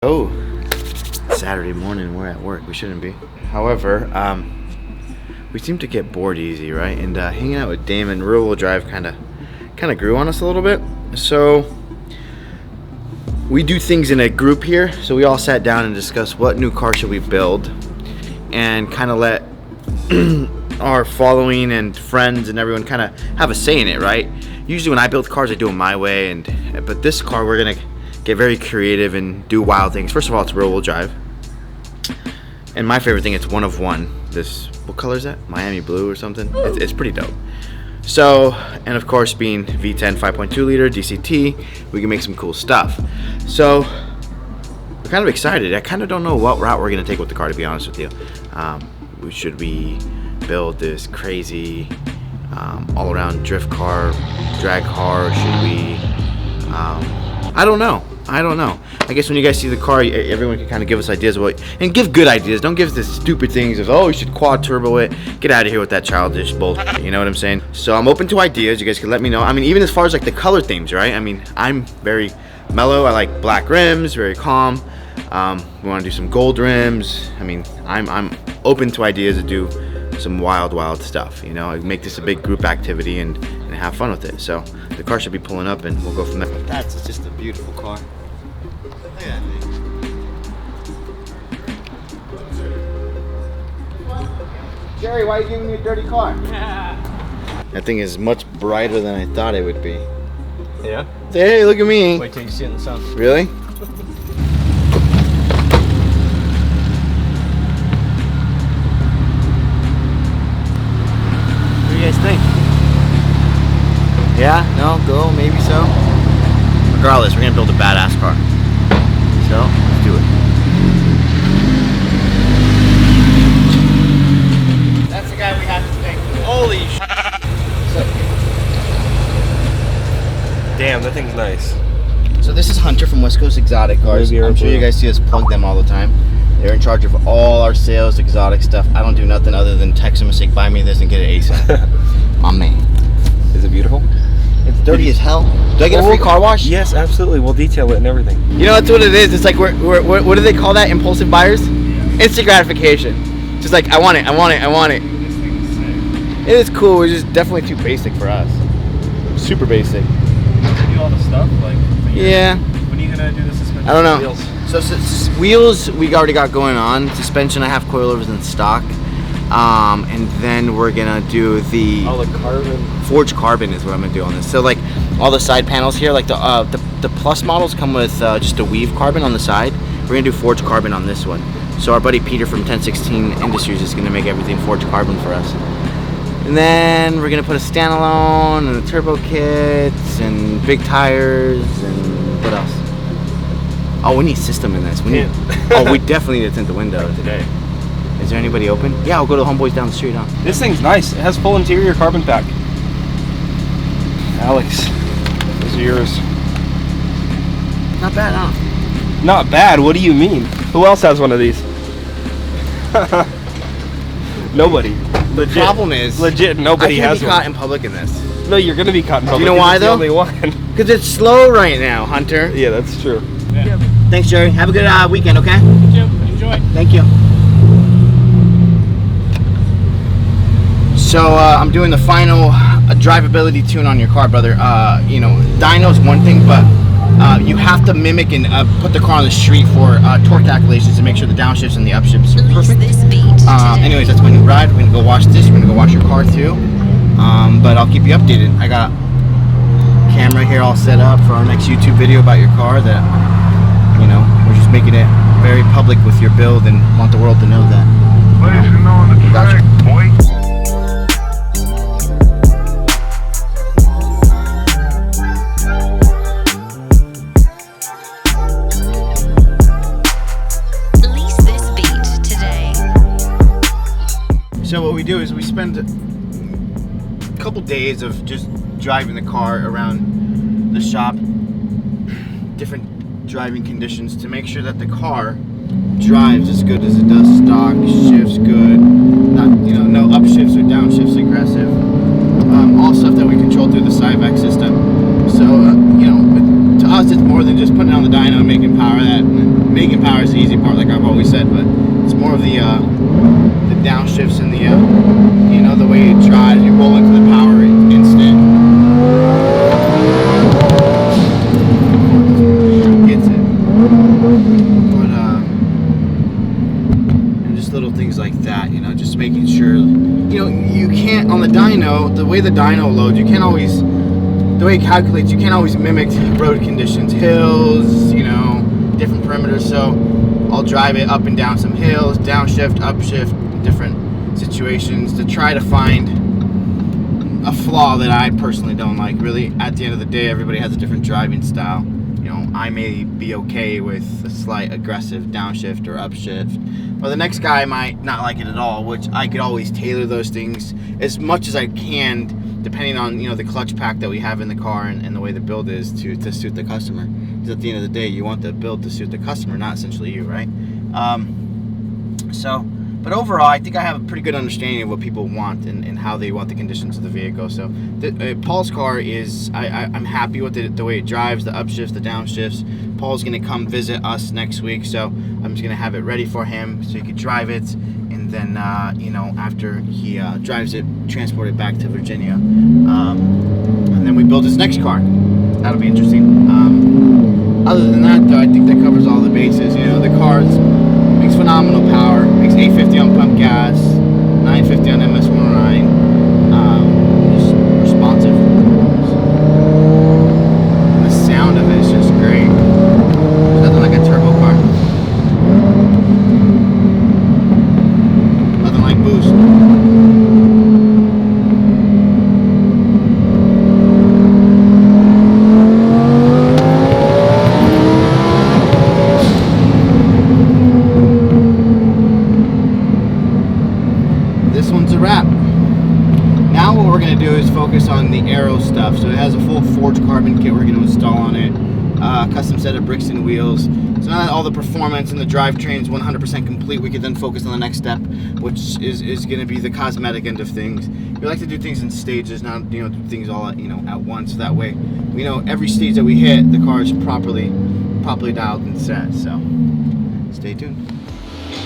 Oh, Saturday morning, we're at work. We shouldn't be. However, we seem to get bored easy, right? And hanging out with Damon, rear-wheel drive kind of grew on us a little bit. So we do things in a group here. So we all sat down and discussed what new car should we build, and kind of let our following and friends and everyone kind of have a say in it, right? Usually when I build cars, I do it my way, but this car we're gonna get very creative and do wild things. First of all, it's rear-wheel drive, and my favorite thing, it's one of one. This, what color is that? Miami blue or something? It's pretty dope. So, and of course, being V10 5.2 liter DCT, we can make some cool stuff. So we're kind of excited. I kind of don't know what route we're gonna take with the car, to be honest with you. Should we build this crazy all-around drift car, drag car, or should we I don't know. I guess when you guys see the car, everyone can kind of give us ideas of what, and give good ideas. Don't give us the stupid things of, oh, you should quad turbo it. Get out of here with that childish bullshit. You know what I'm saying? So I'm open to ideas. You guys can let me know. I mean, even as far as like the color themes, right? I mean, I'm very mellow. I like black rims, very calm. We want to do some gold rims. I mean, I'm open to ideas to do some wild stuff. You know, make this a big group activity and have fun with it. So the car should be pulling up, and we'll go from there. That's just a beautiful car. Look at that thing. Jerry, why are you giving me a dirty car? That thing is much brighter than I thought it would be. Yeah? Hey, look at me. Wait till you see it in the sun. Really? What do you guys think? Yeah? No? Go? Maybe so? Regardless, we're gonna build a badass car. So, let's do it. That's the guy we have to thank. Holy sh**. Damn, that thing's nice. So this is Hunter from West Coast Exotic Cars. I'm sure you guys see us plug them all the time. They're in charge of all our sales, exotic stuff. I don't do nothing other than text them and say, buy me this and get it ASAP. My man. Is it beautiful? It's dirty as hell. Do I get a free car wash? Yes, absolutely. We'll detail it and everything. You know, that's what it is. It's like, what do they call that? Impulsive buyers? Yeah. Instant gratification. Just like, I want it. This thing is sick. It is cool. It's just definitely too basic for us. Super basic. Do all the stuff? Like, yeah. When are you going to do the suspension? I don't know. Wheels? So wheels, we already got going on. Suspension, I have coilovers in stock. And then we're gonna do the carbon. Forged carbon is what I'm gonna do on this. So like all the side panels here, like the plus models come with just a weave carbon on the side. We're gonna do forged carbon on this one. So our buddy Peter from 1016 Industries is gonna make everything forged carbon for us. And then we're gonna put a standalone and a turbo kit and big tires and what else? Oh, we need system in this. We definitely need to tint the window today. Is there anybody open? Yeah, I'll go to Homeboys down the street, huh? This thing's nice. It has full interior carbon pack. Alex, those are yours. Not bad, huh? Not bad? What do you mean? Who else has one of these? Nobody. The problem is, legit, nobody has one. I can't be caught in public in this. No, you're gonna be caught in public. Do you know why though? The only one. Because it's slow right now, Hunter. Yeah, that's true. Yeah. Thanks, Jerry. Have a good weekend, okay? You too. Enjoy. Thank you. So I'm doing the final drivability tune on your car, brother. You know, dyno's one thing, but you have to mimic and put the car on the street for torque calculations to make sure the downshifts and the upshifts are perfect. Anyways, that's my new ride. We're gonna go wash this. We're gonna go wash your car too. But I'll keep you updated. I got camera here all set up for our next YouTube video about your car. That, you know, we're just making it very public with your build and want the world to know that. We got you. Boy. So what we do is we spend a couple days of just driving the car around the shop, different driving conditions to make sure that the car drives as good as it does stock, shifts good, not, you know, no upshifts or downshifts aggressive, all stuff that we control through the SHEEPEYRACE system. So you know, to us us, it's more than just putting it on the dyno and making power. That making power is the easy part, like I've always said, but it's more of the downshifts and the you know, the way it drives. You roll into the power instant. Gets it. But and just little things like that, you know, just making sure, you know, you can't on the dyno, the way the dyno loads, you can't always, the way it calculates, you can't always mimic road conditions, hills, you know, different perimeters. So I'll drive it up and down some hills, downshift, upshift, different situations to try to find a flaw that I personally don't like. Really, at the end of the day, everybody has a different driving style. You know, I may be okay with a slight aggressive downshift or upshift, or the next guy might not like it at all, which I could always tailor those things as much as I can, depending on, you know, the clutch pack that we have in the car and the way the build is to suit the customer. Because at the end of the day, you want the build to suit the customer, not essentially you, right? But overall, I think I have a pretty good understanding of what people want and how they want the conditions of the vehicle. So Paul's car is, I'm happy with the way it drives, the upshifts, the downshifts. Paul's going to come visit us next week, so I'm just going to have it ready for him so he can drive it. And then, you know, after he drives it, transport it back to Virginia. And then we build his next car. That'll be interesting. Other than that, though, I think that covers all the bases. You know, the car makes phenomenal power, makes 850 on pump gas, 950 on MS109. Just responsive. And the sound of it is just great. There's nothing like a turbo car. Nothing like boost. This one's a wrap. Now what we're going to do is focus on the aero stuff. So it has a full forged carbon kit we're going to install on it. Custom set of bricks and wheels. So now that all the performance and the drivetrain is 100% complete, we can then focus on the next step, which is going to be the cosmetic end of things. We like to do things in stages, not, you know, do things all at, you know, at once. That way, we know every stage that we hit, the car is properly dialed and set. So stay tuned.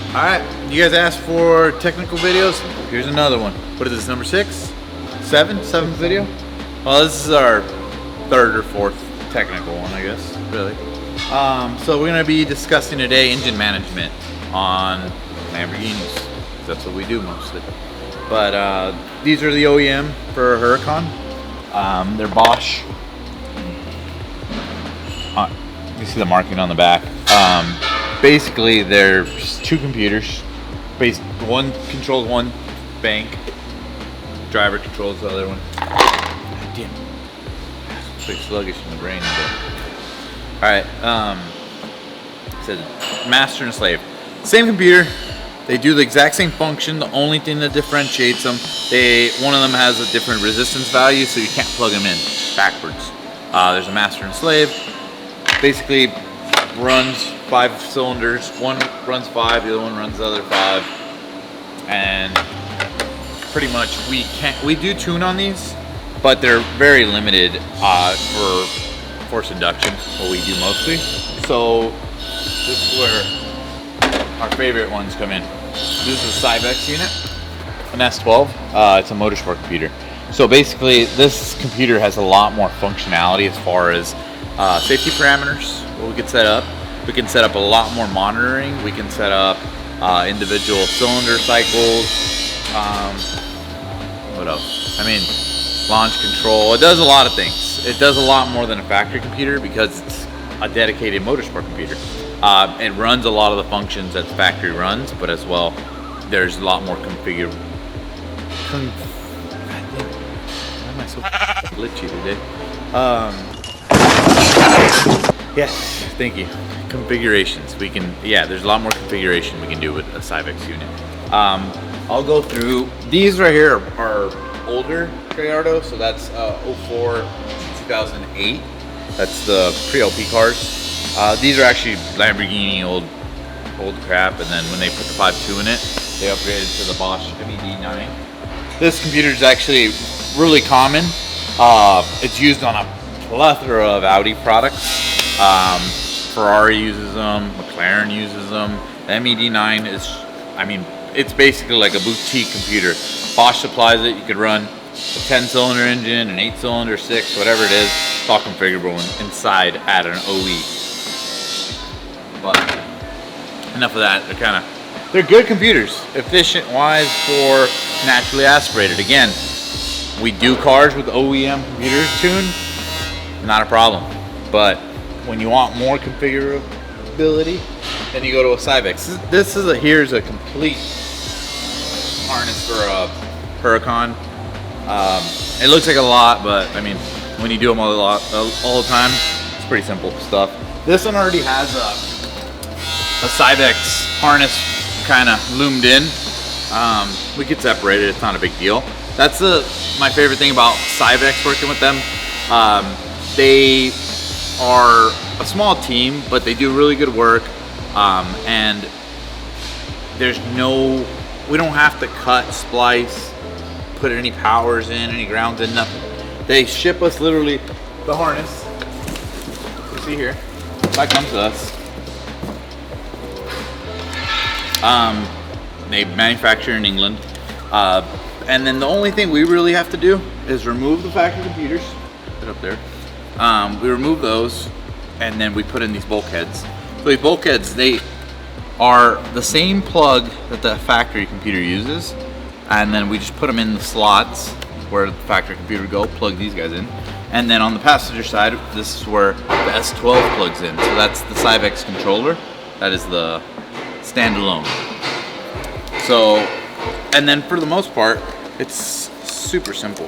All right, you guys asked for technical videos. Here's another one. What is this, number 6? 7th video? Well, this is our 3rd or 4th technical one, I guess, really. So we're gonna be discussing today engine management on Lamborghinis. That's what we do mostly. But these are the OEM for Huracan. They're Bosch. You see the marking on the back. Basically, there's 2 computers. One controls one bank. Driver controls the other one. God damn. It's pretty sluggish in the brain. All right. It says master and slave. Same computer. They do the exact same function. The only thing that differentiates them, one of them has a different resistance value, so you can't plug them in backwards. There's a master and slave. Basically, runs 5 cylinders. One runs 5, the other one runs the other 5, and pretty much we do tune on these, but they're very limited for forced induction, what we do mostly. So this is where our favorite ones come in. This is a Cybex unit, an S12. It's a motorsport computer. So basically, this computer has a lot more functionality as far as safety parameters. What we can set up. We can set up a lot more monitoring. We can set up individual cylinder cycles. What else? I mean, launch control. It does a lot of things. It does a lot more than a factory computer because it's a dedicated motorsport computer. It runs a lot of the functions that the factory runs, but as well, there's a lot more configure. Why am I so glitchy today? Yes, thank you. Configurations. We can, there's a lot more configuration we can do with a Cybex unit. I'll go through these right here are older Gallardo, so that's 04 2008. That's the pre-LP cars. These are actually Lamborghini old crap, and then when they put the 5.2 in it, they upgraded to the Bosch MED9. This computer is actually really common. It's used on a plethora of Audi products. Ferrari uses them, McLaren uses them. The MED9 is, I mean, it's basically like a boutique computer. Bosch supplies it. You could run a 10-cylinder engine, an 8-cylinder, 6, whatever it is. It's all configurable inside at an OE. But enough of that. They're good computers, efficient wise for naturally aspirated. Again, we do cars with OEM computers tuned, not a problem. But when you want more configurability, then you go to a Cybex. Here's a complete harness for a Huracan. It looks like a lot, but I mean, when you do them all the time, it's pretty simple stuff. This one already has a Cybex harness kind of loomed in. We could separate it, it's not a big deal. That's my favorite thing about Cybex, working with them. They are a small team, but they do really good work. And we don't have to cut, splice, put any powers in, any grounds in, nothing. They ship us literally the harness. You see here, that comes to us. They manufacture in England. And then the only thing we really have to do is remove the factory computers. Put it up there. We remove those, and then we put in these bulkheads. So these bulkheads, they are the same plug that the factory computer uses, and then we just put them in the slots where the factory computer would go, plug these guys in. And then on the passenger side, this is where the S12 plugs in. So that's the Cybex controller. That is the standalone. So, and then for the most part, it's super simple.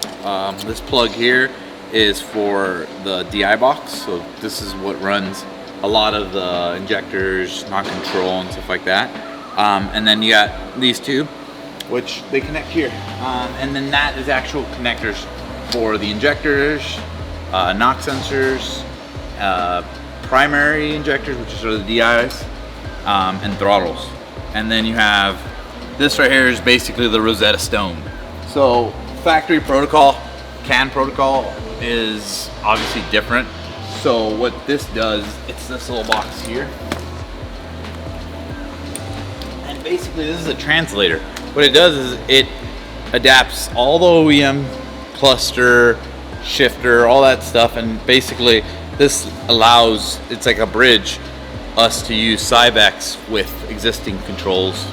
This plug here is for the DI box. So this is what runs a lot of the injectors, knock control, and stuff like that. And then you got these two, which they connect here. And then that is actual connectors for the injectors, knock sensors, primary injectors, which are the DIs, and throttles. And then you have this right here is basically the Rosetta Stone. So factory protocol, CAN protocol is obviously different. So what this does, it's this little box here. And basically this is a translator. What it does is it adapts all the OEM cluster, shifter, all that stuff, and basically this allows, it's like a bridge, us to use Cybex with existing controls,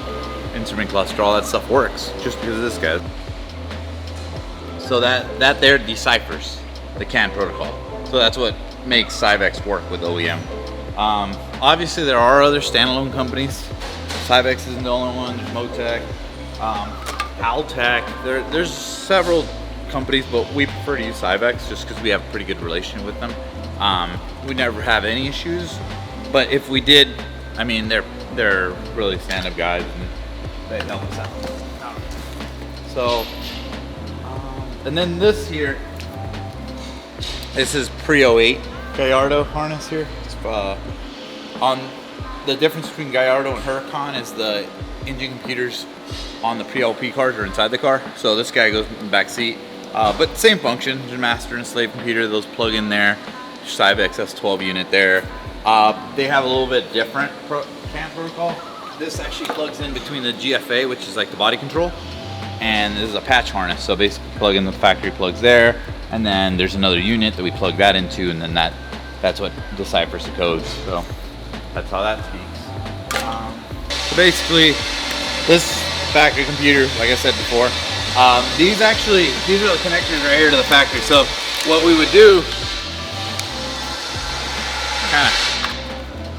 instrument cluster, all that stuff works just because of this guy. So that there deciphers the CAN protocol. So that's what makes Cybex work with OEM. Obviously there are other standalone companies. Cybex isn't the only one. There's Motec, Altec. There's several companies, but we prefer to use Cybex just because we have a pretty good relation with them. We never have any issues, but if we did, I mean, they're really stand-up guys and they help us out. So, and then this here, this is pre-08 Gallardo harness here. It's, on the difference between Gallardo and Huracan is the engine computers on the pre-LP cars are inside the car. So this guy goes in the back seat, but same function, the master and slave computer, those plug in there. Cybex S12 unit there. They have a little bit different CAN protocol. This actually plugs in between the GFA, which is like the body control, and this is a patch harness. So basically plug in the factory plugs there, and then there's another unit that we plug that into, and then that's what deciphers the codes. So that's how that speaks. So basically this factory computer, like I said before, these are the connectors right here to the factory. So what we would do,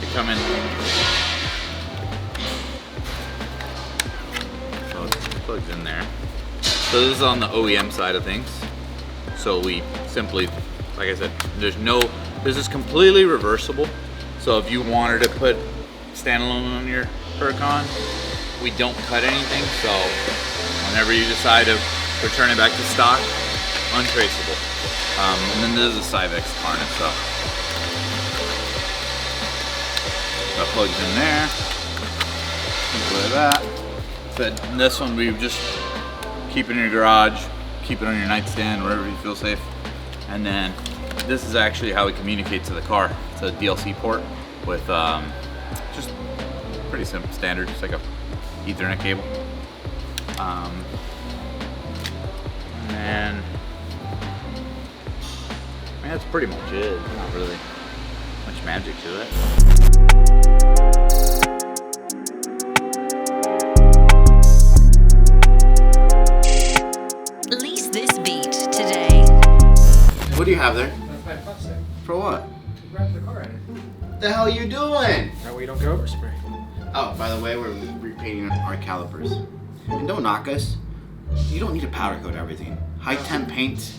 they come in. So it plugs in there. So this is on the OEM side of things. So we simply, like I said, this is completely reversible. So if you wanted to put standalone on your Huracan, we don't cut anything. So whenever you decide to return it back to stock, untraceable. And then this is a Cybex harness. So that plugs in there, simple like that. But this one we just keep it in your garage, keep it on your nightstand, wherever you feel safe. And then this is actually how we communicate to the car. It's a DLC port with just pretty simple, standard, just like a Ethernet cable. And that's pretty much it. There's not really much magic to it. Lease this beat today. What do you have there? That's my plastic. For what? To wrap the car in it. What the hell are you doing? That way you don't get overspray. Oh, by the way, we're repainting our calipers. And don't knock us. You don't need to powder coat everything. High temp paint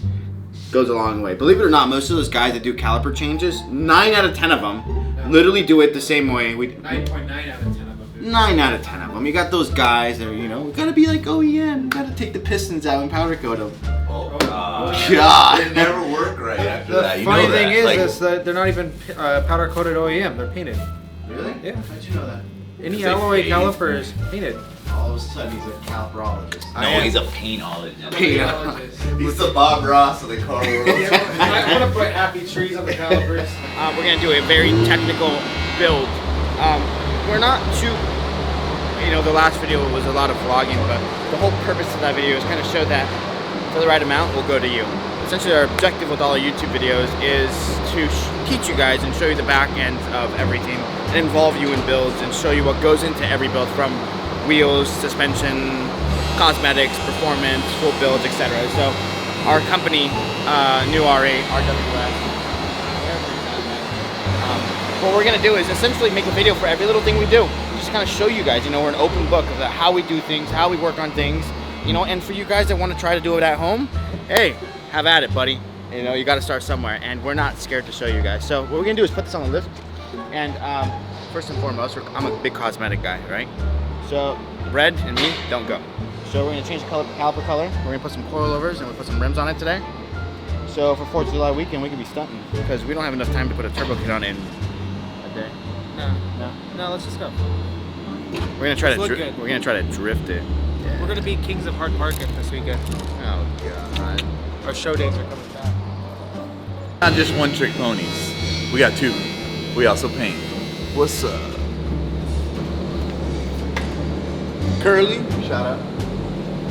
goes a long way. Believe it or not, most of those guys that do caliper changes, 9 out of 10 of them literally do it the same way. 9.9 out of 10 of them. 9 out of 10 of them. You got those guys that are, you know, we gotta be like OEM. We gotta take the pistons out and powder coat them. Oh, God. It never worked right after The that. You funny know thing that. Like, is that they're not even powder coated OEM. They're painted. Really? Yeah. How'd you know that? Any they alloy fade. caliper is painted. All of a sudden, he's a caliperologist. no, he's a paintologist. He's the Bob Ross of the car world. I want to put happy trees on the calipers. We're gonna do a very technical build. We're not too, you know, the last video was a lot of vlogging, but the whole purpose of that video is kind of show that for the right amount, we'll go to you. Essentially, our objective with all our YouTube videos is to teach you guys and show you the back end of everything and involve you in builds and show you what goes into every build, from wheels, suspension, cosmetics, performance, full builds, etc. So our company, New R8, RWS, what we're gonna do is essentially make a video for every little thing we do. Just kind of show you guys, you know, we're an open book of how we do things, how we work on things, you know, and for you guys that want to try to do it at home, hey, have at it, buddy. You know, you got to start somewhere, and we're not scared to show you guys. So what we're gonna do is put this on the lift, and first and foremost, I'm a big cosmetic guy, right? So red and me don't go. So we're gonna change the caliper color. We're gonna put some coilovers and we put some rims on it today. So for 4th of July weekend, we can be stunting because we don't have enough time to put a turbo kit on it in a day. No, let's just go. We're gonna try Let's look good. we're gonna try to drift it. Yeah. We're gonna be kings of hard market this weekend. Oh god. Our show days are coming back. Not just one trick ponies. We got 2. We also paint. What's up? Curly, shout out.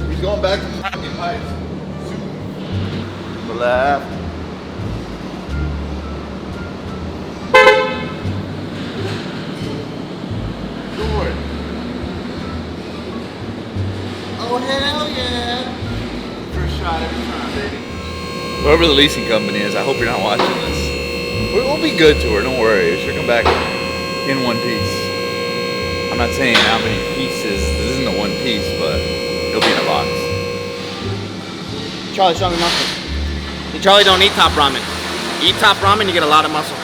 He's going back to the fucking pipes. The left. Good. Oh hell yeah! First shot every time, baby. Whoever the leasing company is, I hope you're not watching this. We'll be good to her, don't worry. She'll come back in one piece. I'm not saying how many pieces, this isn't a one piece, but it'll be in a box. Charlie, show me muscle. Hey, Charlie, don't eat top ramen. Eat top ramen, you get a lot of muscle.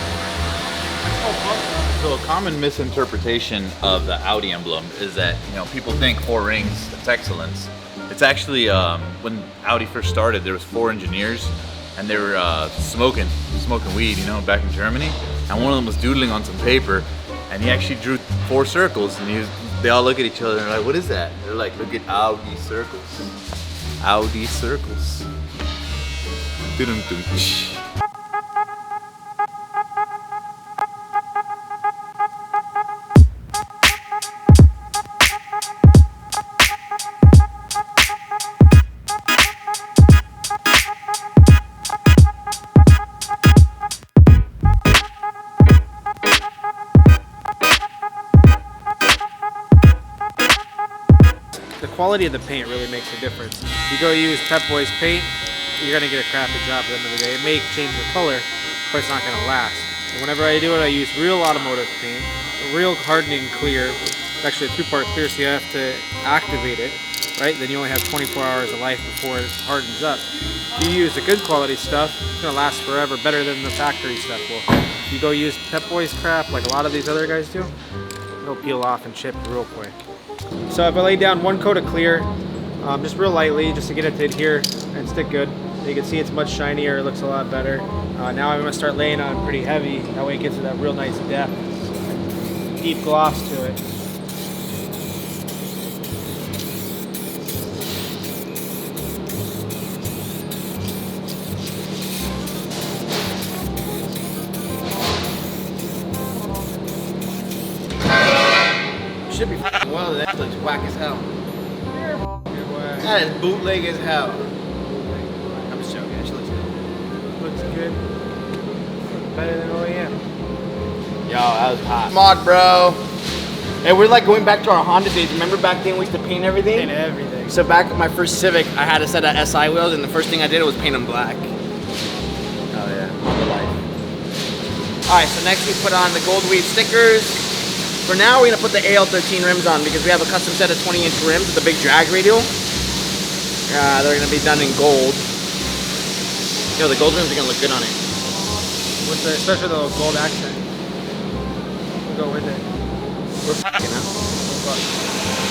So a common misinterpretation of the Audi emblem is that, you know, people think 4 rings, that's excellence. It's actually, when Audi first started, there was 4 engineers and they were smoking weed, you know, back in Germany. And one of them was doodling on some paper and he actually drew 4 circles and they all look at each other and they're like, what is that? They're like, look at Audi circles. Audi circles. Dum-dum-dum. The quality of the paint really makes a difference. You go use Pep Boys paint, you're gonna get a crappy job at the end of the day. It may change the color, but it's not gonna last. And whenever I do it, I use real automotive paint, a real hardening clear. It's actually a 2-part clear, so you have to activate it, right? Then you only have 24 hours of life before it hardens up. If you use the good quality stuff, it's gonna last forever, better than the factory stuff will. If you go use Pep Boys crap, like a lot of these other guys do, it'll peel off and chip real quick. So if I lay down 1 coat of clear, just real lightly, just to get it to adhere and stick good. You can see it's much shinier, it looks a lot better. Now I'm gonna start laying on pretty heavy, that way it gets that real nice depth, deep gloss to it. should be f***ing well. That looks whack as hell. Good. That is bootleg as hell. I'm just joking. It looks good. Looks good. Better than OEM. Yo, that was hot. Mod, bro. And we're like going back to our Honda days. Remember back then we used to paint everything? Paint everything. So back at my first Civic, I had a set of SI wheels, and the first thing I did was paint them black. Oh yeah, Honda life. All right, so next we put on the gold weave stickers. For now, we're gonna put the AL13 rims on because we have a custom set of 20-inch rims with a big drag radial. They're gonna be done in gold. Yo, the gold rims are gonna look good on it. With the, especially the gold accent. We'll go with it. We're f***ing out.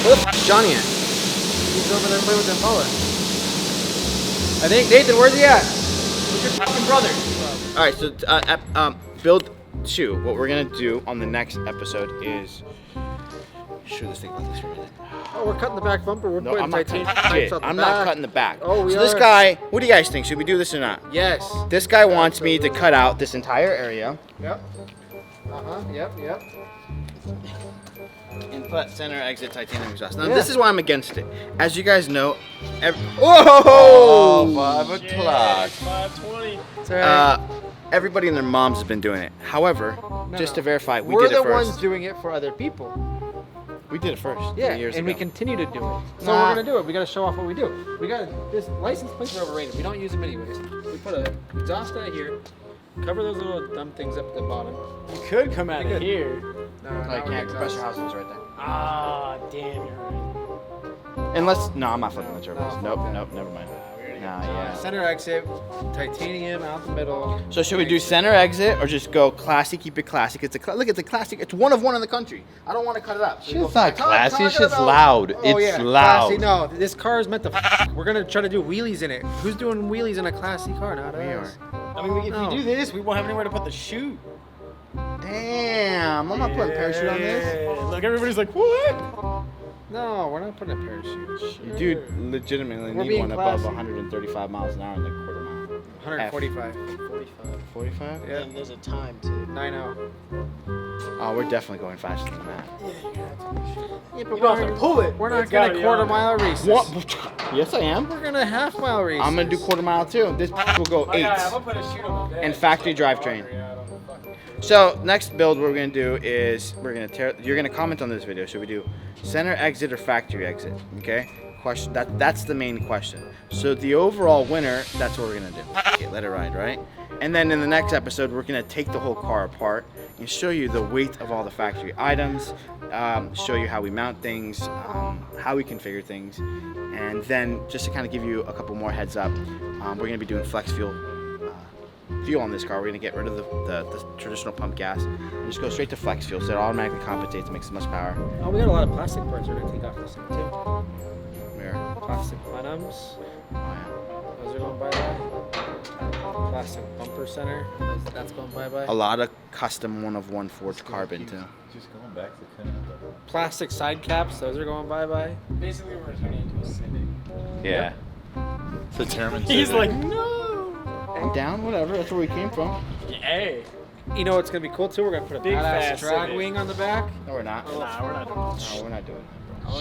Where the f*** is Johnny at? He's over there playing with the Impala. I think, Nathan, where's he at? Who's your fucking brother? All right, so build 2. What we're gonna do on the next episode is show this thing like this for a minute. Oh, we're cutting the back bumper. We're No, putting I'm not titanium cutting pipes shit. out the I'm back. not cutting the back. Oh, we so this are. guy, what do you guys think? Should we do this or not? Yes. This guy wants me to cut out this entire area Yep. Yep. and put center exit titanium exhaust. Now Yeah. this is why I'm against it. As you guys know, Oh, whoa! 5 o'clock. 520. It's all right. Everybody and their moms has been doing it. However, just to verify, we We're did it the first. ones doing it for other people. We did it first. Yeah, 3 years and ago. we continue to do it. So Nah. we're gonna do it. We gotta show off what we do. We got this license plates are overrated. We don't use them anyways. We put a exhaust out here, cover those little dumb things up at the bottom. You could come out Good. of here. No, Like, not yeah, with compressor exhaust. housing's right there. Ah, damn, you're right. Unless, no, I'm not flipping the turbos. No, Nope, fuck that. nope, never mind. We already Nah, got yeah. Center exit, titanium out the middle. So should we do center exit or just go classy? Keep it classic. It's a look. It's a classic. It's one of one in the country. I don't want to cut it up. So we Shit's go- not classy, Talk shit's about- loud. Oh, It's yeah, loud. Classy. No, this car is meant to. We're gonna try to do wheelies in it. Who's doing wheelies in a classy car? Not We us. I mean, if No. we do this, we won't have anywhere to put the chute. Damn, I'm not putting parachute on this. Yeah. Look, everybody's like, what? No, we're not putting a parachute. You do legitimately We're need being one above classy. 135 miles an hour in the quarter mile. 145. 45. 45? Yeah. And there's a time too. 9-0. Oh, we're definitely going faster than that. Yeah, but You don't have to pull it. We're not It's gotta gonna be quarter on. mile races. What? Yes, I am. We're gonna half mile races. I'm gonna do quarter mile too. This will go I'm gonna 8. put a chute on the bed. And factory drivetrain. So next build what we're gonna do is you're gonna comment on this video. Should we do center exit or factory exit? Okay. Question that's the main question. So the overall winner, that's what we're gonna do. Okay, let it ride, right? And then in the next episode, we're gonna take the whole car apart and show you the weight of all the factory items, show you how we mount things, how we configure things, and then just to kind of give you a couple more heads up, we're gonna be doing flex fuel on this car. We're gonna get rid of the traditional pump gas and just go straight to flex fuel, so it automatically compensates and makes as much power. Oh, we got a lot of plastic parts we're gonna take off this thing too. Where? Plastic bottoms. Oh, yeah. Those are going bye-bye. Plastic bumper center. That's going bye-bye. A lot of custom one-of-one forged carbon too. Just going back to kind of Plastic side caps. Those are going bye-bye. Basically, we're turning into a Civic. yeah. It's a German. He's Civic. like, no. I'm down, whatever. That's where we came from. Hey. You know what's gonna be cool too? We're gonna put a Big badass fast drag Civic. wing on the back. No, we're not. Nah, we're not doing that. No, we're not doing that.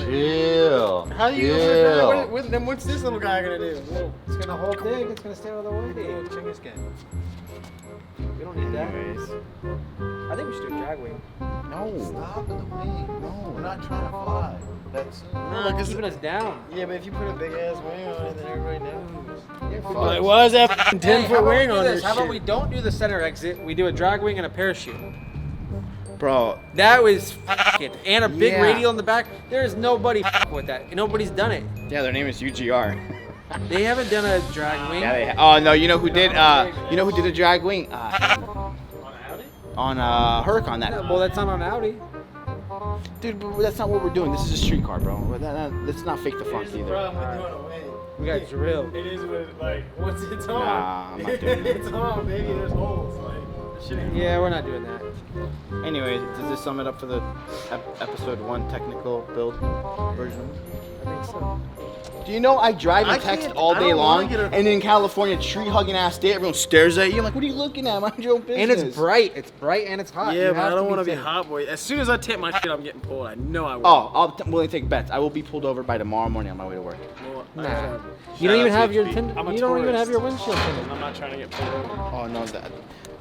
Chill. How do you Chill. then what's this little guy gonna do? It's gonna hold big. It's gonna stay out of the way. We don't need that. Anyways. I think we should do a drag wing. No. Stop in the wing. No, we're not trying to fly. That's No, because- keeping us down. Yeah, but if you put a big ass wing on it, then everybody knows. Yeah, fuck. Like, why is that Hey, 10-foot how about we wing do on this? this How about shit? we don't do the center exit? We do a drag wing and a parachute. Bro, That was it. And a big Yeah. radial in the back. There is nobody with that. Nobody's done it. yeah, their name is UGR. They haven't done a drag wing. Yeah, they oh no, you know who did? You know who did a drag wing? On Huracan. Yeah, That well, that's not on Audi. dude, but that's not what we're doing. This is a street car, bro. Let's not fake the funk Here's the either. problem with doing a wing. We got drilled. It is with, like, once it's on, Nah, I'm not doing that. it's on, baby, there's holes. Like, the shit ain't Yeah, we're not doing that. Anyways, does this sum it up for the episode 1 technical build version? I think so. Do you know I drive and I text can't- all I day don't wanna long, get a- and in California, tree hugging ass day, everyone stares at you. I'm like, what are you looking at? Mind your own business. And it's bright. It's bright and it's hot. Yeah, You but have I don't want to be hot, boy. As soon as I tip my shit, I'm getting pulled. I know I will. Oh, I'm willing to take bets. I will be pulled over by tomorrow morning on my way to work. Well, Nah. You don't even have your I'm a you don't even tourist. have your windshield tinted. I'm not trying to get pulled over. Oh no, that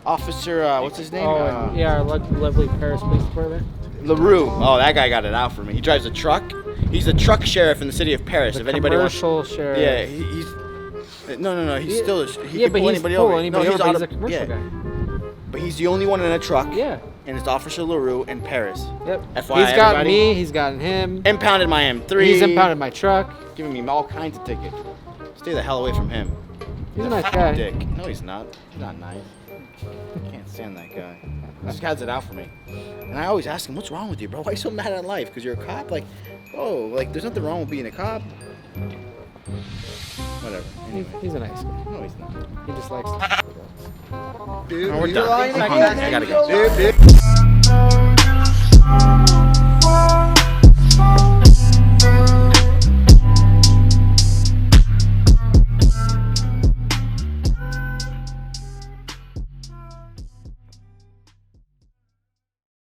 officer, what's his name? Oh, yeah, our lovely Paris Police Department. LaRue. Oh, that guy got it out for me. He drives a truck. He's the truck sheriff in the city of Paris. The if anybody wants. commercial sheriff. Yeah, he's. No. He's Yeah. still. He Yeah, can but pull he's anybody pull over. anybody no, over, but he's auto- a commercial guy. But he's the only one in a truck. Yeah. And it's Officer LaRue in Paris. Yep. FYI, He's got everybody. me. He's gotten him. Impounded my M3. He's impounded my truck. Giving me all kinds of tickets. Stay the hell away from him. He's a nice guy. Dick. No, he's not. He's not nice. I can't stand that guy. This guy's it out for me. And I always ask him, what's wrong with you, bro? Why are you so mad at life? Because you're a cop? Like, oh, like, there's nothing wrong with being a cop. Whatever. Anyway. He's a nice guy. No, he's not. He just likes. Oh, we're done. I gotta go.